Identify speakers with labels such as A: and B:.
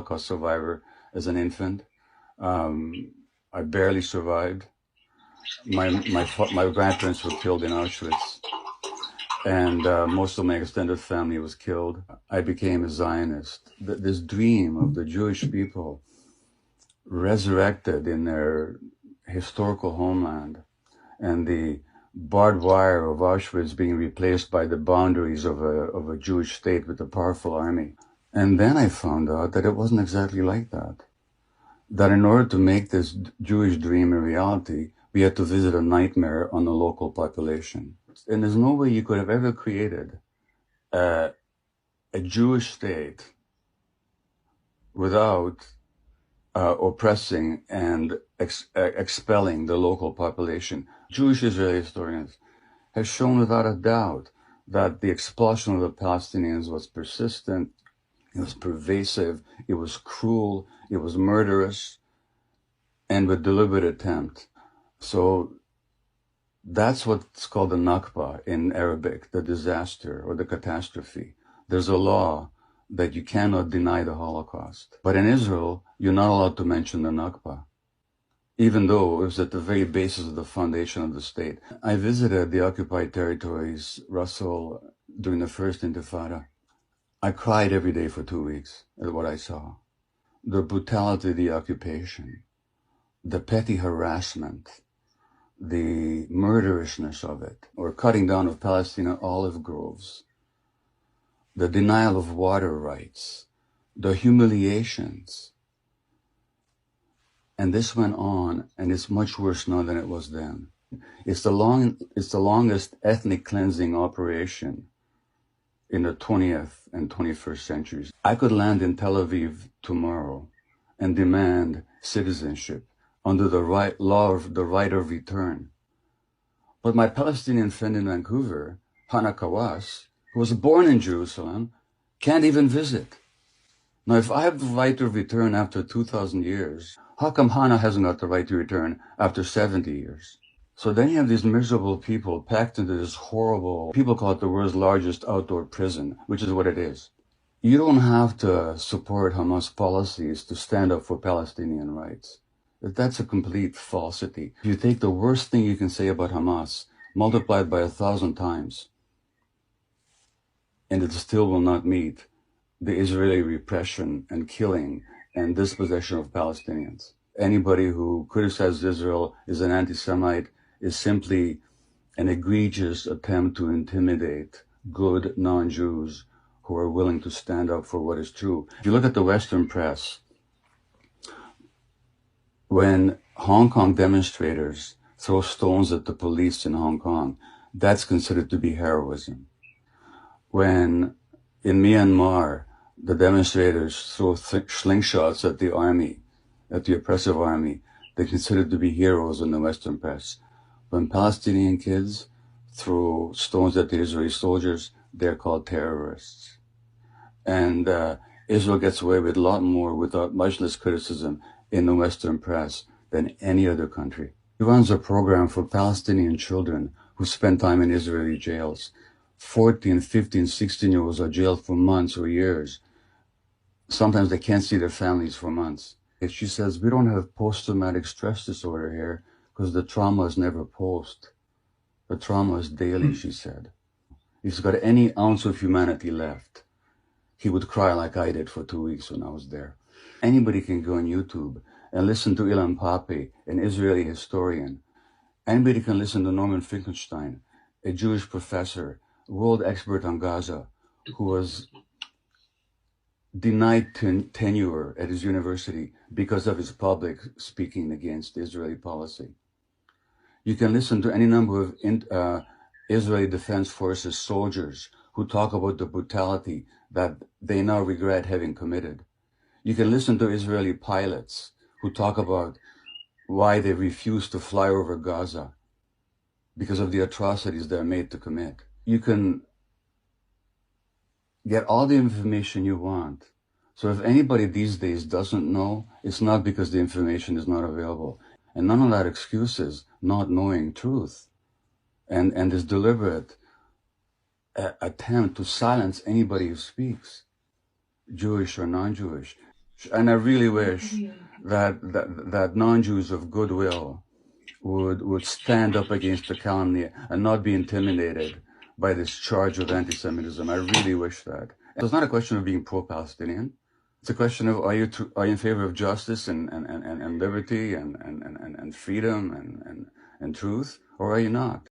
A: Holocaust survivor as an infant. I barely survived. My grandparents were killed in Auschwitz, and most of my extended family was killed. I became a Zionist. This dream of the Jewish people resurrected in their historical homeland, and the barbed wire of Auschwitz being replaced by the boundaries of a Jewish state with a powerful army. And then I found out that it wasn't exactly like that. That in order to make this Jewish dream a reality, we had to visit a nightmare on the local population. And there's no way you could have ever created a Jewish state without oppressing and expelling the local population. Jewish Israeli historians have shown without a doubt that the expulsion of the Palestinians was persistent, it was pervasive, it was cruel, it was murderous, and with deliberate attempt. So that's what's called the Nakba in Arabic, the disaster or the catastrophe. There's a law that you cannot deny the Holocaust. But in Israel, you're not allowed to mention the Nakba, even though it was at the very basis of the foundation of the state. I visited the occupied territories, Russell, during the first Intifada. I cried every day for 2 weeks at what I saw. The brutality of the occupation, the petty harassment, the murderousness of it, or cutting down of Palestinian olive groves, the denial of water rights, the humiliations. And this went on, and it's much worse now than it was then. It's the longest ethnic cleansing operation in the 20th and 21st centuries. I could land in Tel Aviv tomorrow and demand citizenship under the law of the right of return. But my Palestinian friend in Vancouver, Hannah Kawas, who was born in Jerusalem, can't even visit. Now, if I have the right of return after 2,000 years, how come Hannah hasn't got the right to return after 70 years? So then you have these miserable people packed into this horrible, people call it the world's largest outdoor prison, which is what it is. You don't have to support Hamas policies to stand up for Palestinian rights. That's a complete falsity. If you take the worst thing you can say about Hamas, multiplied by 1,000 times, and it still will not meet the Israeli repression and killing and dispossession of Palestinians. Anybody who criticizes Israel is an anti-Semite is simply an egregious attempt to intimidate good non-Jews who are willing to stand up for what is true. If you look at the Western press, when Hong Kong demonstrators throw stones at the police in Hong Kong, that's considered to be heroism. When in Myanmar, the demonstrators throw slingshots at the army, at the oppressive army, they're considered to be heroes in the Western press. When Palestinian kids throw stones at the Israeli soldiers, they're called terrorists. And Israel gets away with a lot more without much less criticism in the Western press than any other country. He runs a program for Palestinian children who spend time in Israeli jails. 14, 15, 16-year-olds are jailed for months or years. Sometimes they can't see their families for months. She says, we don't have post-traumatic stress disorder here because the trauma is never post. The trauma is daily, she said. If he's got any ounce of humanity left, he would cry like I did for 2 weeks when I was there. Anybody can go on YouTube and listen to Ilan Pappé, an Israeli historian. Anybody can listen to Norman Finkelstein, a Jewish professor, world expert on Gaza, who was denied tenure at his university because of his public speaking against Israeli policy. You can listen to any number of Israeli Defense Forces soldiers who talk about the brutality that they now regret having committed. You can listen to Israeli pilots who talk about why they refuse to fly over Gaza because of the atrocities they're made to commit. You can get all the information you want. So if anybody these days doesn't know, it's not because the information is not available. And none of that excuses not knowing truth and this deliberate attempt to silence anybody who speaks, Jewish or non-Jewish. And I really wish that non-Jews of goodwill would stand up against the calumny and not be intimidated by this charge of anti-Semitism. I really wish that. So it's not a question of being pro-Palestinian. It's a question of are you in favor of justice and liberty and freedom and truth, or are you not?